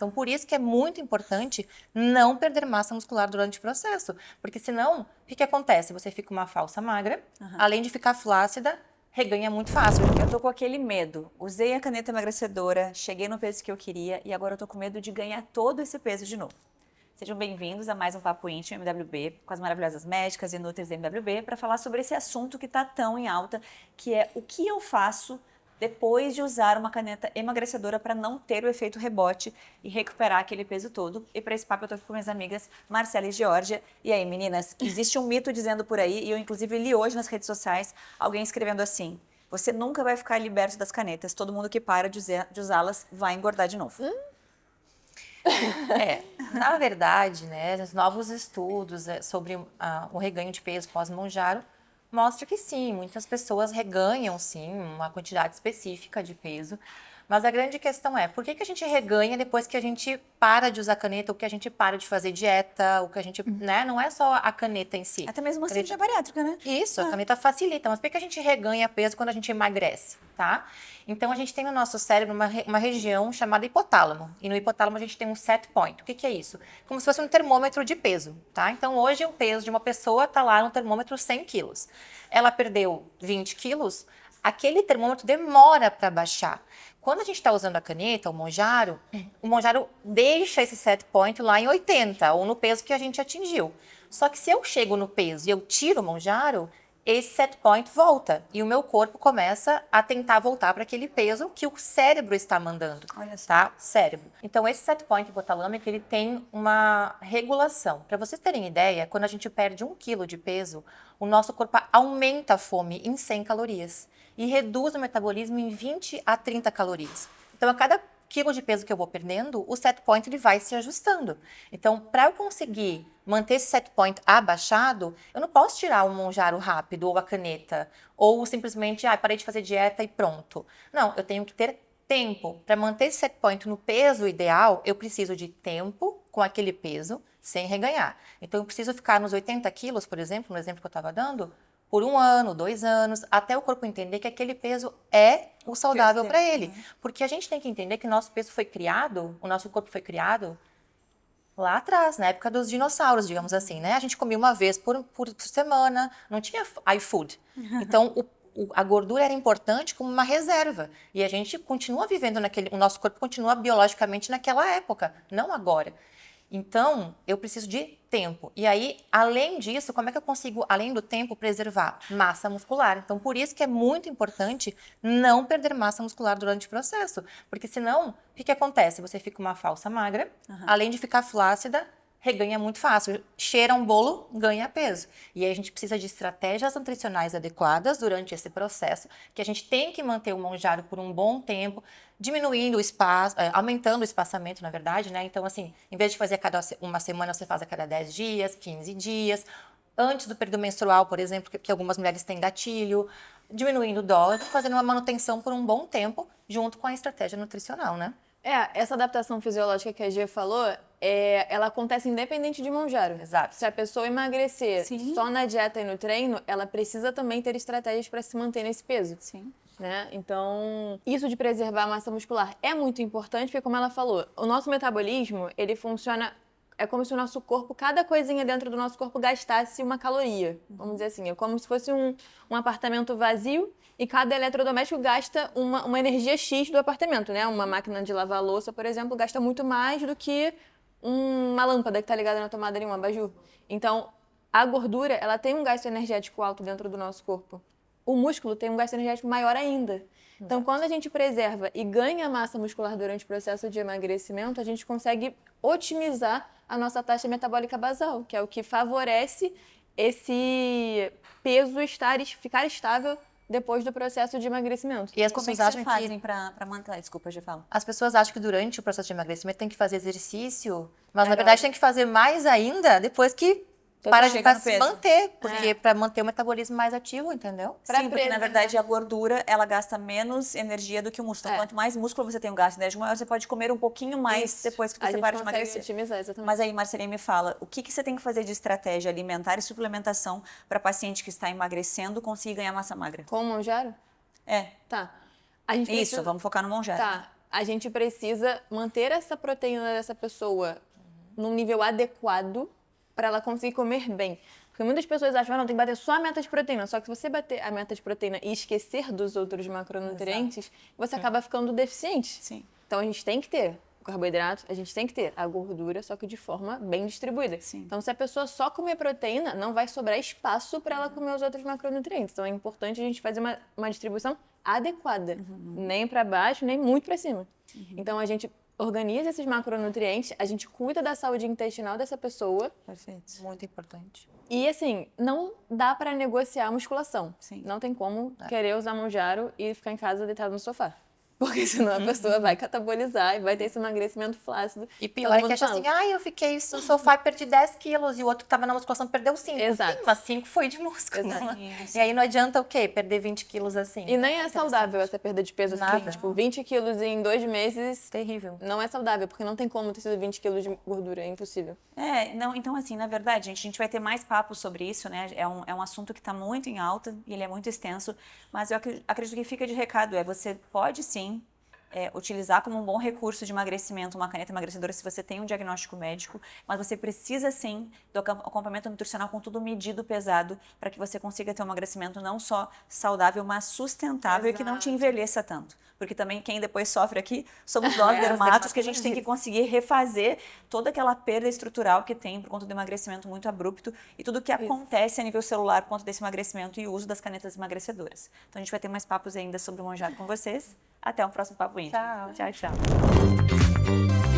Então, por isso que é muito importante não perder massa muscular durante o processo. Porque senão, o que acontece? Você fica uma falsa magra, além de ficar flácida, reganha muito fácil. Eu tô com aquele medo. Usei a caneta emagrecedora, cheguei no peso que eu queria e agora eu tô com medo de ganhar todo esse peso de novo. Sejam bem-vindos a mais um Papo Íntimo MWB, com as maravilhosas médicas e nutris da MWB, para falar sobre esse assunto que está tão em alta, que é o que eu faço depois de usar uma caneta emagrecedora para não ter o efeito rebote e recuperar aquele peso todo. E para esse papo eu tô aqui com minhas amigas Marcela e Georgia. E aí, meninas, existe um mito dizendo por aí, e eu inclusive li hoje nas redes sociais, alguém escrevendo assim: você nunca vai ficar liberto das canetas, todo mundo que para de usá-las vai engordar de novo. Na verdade, né, os novos estudos sobre o reganho de peso pós-Mounjaro mostram que sim, muitas pessoas reganham sim uma quantidade específica de peso, mas a grande questão é, por que a gente reganha depois que a gente para de usar caneta, ou que a gente para de fazer dieta, ou que a gente, né, não é só a caneta em si. Até mesmo uma Caneta- cirurgia bariátrica, né? Isso, a caneta facilita, mas por que a gente reganha peso quando a gente emagrece, tá? Então, a gente tem no nosso cérebro uma região chamada hipotálamo. E no hipotálamo a gente tem um set point. O que é isso? Como se fosse um termômetro de peso, tá? Então, hoje o peso de uma pessoa está lá no termômetro 100 quilos. Ela perdeu 20 quilos, aquele termômetro demora para baixar. Quando a gente está usando a caneta, o Mounjaro deixa esse set point lá em 80, ou no peso que a gente atingiu. Só que se eu chego no peso e eu tiro o Mounjaro, esse set point volta e o meu corpo começa a tentar voltar para aquele peso que o cérebro está mandando. Olha só. Tá? Cérebro. Então, esse set point hipotalâmico, ele tem uma regulação. Para vocês terem ideia, quando a gente perde 1 quilo de peso, o nosso corpo aumenta a fome em 100 calorias e reduz o metabolismo em 20 a 30 calorias. Então, a cada quilo de peso que eu vou perdendo, o set point ele vai se ajustando. Então, para eu conseguir manter esse set point abaixado, eu não posso tirar o Mounjaro rápido ou a caneta, ou simplesmente, parei de fazer dieta e pronto. Não, eu tenho que ter tempo. Para manter esse set point no peso ideal, eu preciso de tempo com aquele peso, sem reganhar. Então, eu preciso ficar nos 80 quilos, por exemplo, no exemplo que eu estava dando, por 1 ano, 2 anos, até o corpo entender que aquele peso é o saudável para ele. Porque a gente tem que entender que o nosso corpo foi criado lá atrás, na época dos dinossauros, digamos assim, né? A gente comia uma vez por semana, não tinha iFood. Então, a gordura era importante como uma reserva. E a gente continua vivendo o nosso corpo continua biologicamente naquela época, não agora. Então, eu preciso de tempo. E aí, além disso, como é que eu consigo, além do tempo, preservar massa muscular? Então, por isso que é muito importante não perder massa muscular durante o processo. Porque senão, o que acontece? Você fica uma falsa magra, além de ficar flácida, reganha muito fácil. Cheira um bolo, ganha peso. E aí a gente precisa de estratégias nutricionais adequadas durante esse processo, que a gente tem que manter o Mounjaro por um bom tempo, diminuindo o espaço, aumentando o espaçamento, na verdade, né? Então, assim, em vez de fazer a cada uma semana, você faz a cada 10 dias, 15 dias. Antes do período menstrual, por exemplo, que algumas mulheres têm gatilho, diminuindo dose, fazendo uma manutenção por um bom tempo, junto com a estratégia nutricional, né? Essa adaptação fisiológica que a Gia falou, ela acontece independente de Mounjaro. Exato. Se a pessoa emagrecer só na dieta e no treino, ela precisa também ter estratégias para se manter nesse peso. Sim. Né? Então, isso de preservar a massa muscular é muito importante, porque como ela falou, o nosso metabolismo, ele funciona, é como se o nosso corpo, cada coisinha dentro do nosso corpo gastasse uma caloria, vamos dizer assim, é como se fosse um apartamento vazio e cada eletrodoméstico gasta uma energia X do apartamento, né? Uma máquina de lavar louça, por exemplo, gasta muito mais do que uma lâmpada que está ligada na tomada ali, um abajur. Então, a gordura, ela tem um gasto energético alto dentro do nosso corpo. O músculo tem um gasto energético maior ainda. Então, quando a gente preserva e ganha massa muscular durante o processo de emagrecimento, a gente consegue otimizar a nossa taxa metabólica basal, que é o que favorece esse peso ficar estável depois do processo de emagrecimento. E as Como é pessoas que acham vocês fazem para manter? Desculpa, já falo. As pessoas acham que durante o processo de emagrecimento tem que fazer exercício, mas na verdade tem que fazer mais ainda depois que para chega no se peso. manter, porque para manter o metabolismo mais ativo, entendeu? Sim, porque na verdade a gordura, ela gasta menos energia do que o músculo. Então, quanto mais músculo você tem um gasto de energia maior, você pode comer um pouquinho mais depois que você para de emagrecer. Otimizar, exatamente. Mas aí, Marcelinha, me fala, o que você tem que fazer de estratégia alimentar e suplementação para paciente que está emagrecendo conseguir ganhar massa magra? Com o Mounjaro? É. Tá. A gente Isso, precisa... vamos focar no Mounjaro. Tá. a gente precisa manter essa proteína dessa pessoa num nível adequado para ela conseguir comer bem. Porque muitas pessoas acham, não, tem que bater só a meta de proteína. Só que se você bater a meta de proteína e esquecer dos outros macronutrientes, você acaba ficando deficiente. Sim. Então a gente tem que ter o carboidrato, a gente tem que ter a gordura, só que de forma bem distribuída. Sim. Então se a pessoa só comer proteína, não vai sobrar espaço para ela comer os outros macronutrientes. Então é importante a gente fazer uma distribuição adequada. Nem para baixo, nem muito para cima. Então a gente organiza esses macronutrientes, a gente cuida da saúde intestinal dessa pessoa. Perfeito. Muito importante. E assim, não dá para negociar a musculação. Sim. Não tem como querer usar Monjaro e ficar em casa deitado no sofá. Porque senão a pessoa vai catabolizar e vai ter esse emagrecimento flácido. E Todo pior é que mundo acha fala. assim, eu fiquei no sofá e perdi 10 quilos, e o outro que tava na musculação perdeu 5. Exato. Sim, mas 5 foi de músculo. Exato. E aí não adianta o quê? Perder 20 quilos assim. E nem é saudável essa perda de peso assim. Nada. Tipo, 20 quilos em 2 meses Terrível. não é saudável, porque não tem como ter sido 20 quilos de gordura, é impossível. Não, então assim, na verdade, gente, a gente vai ter mais papos sobre isso, né? É um assunto que está muito em alta e ele é muito extenso, mas eu acredito que fica de recado, você pode sim utilizar como um bom recurso de emagrecimento uma caneta emagrecedora se você tem um diagnóstico médico, mas você precisa sim do acompanhamento nutricional com tudo medido, pesado, para que você consiga ter um emagrecimento não só saudável, mas sustentável e que não te envelheça tanto. Porque também quem depois sofre aqui somos nós, dermatos, que a gente tem que conseguir refazer toda aquela perda estrutural que tem por conta do emagrecimento muito abrupto e tudo que acontece a nível celular por conta desse emagrecimento e o uso das canetas emagrecedoras. Então a gente vai ter mais papos ainda sobre o Monjaro com vocês. Até um próximo Papo Íntimo. Tchau. Tchau, tchau.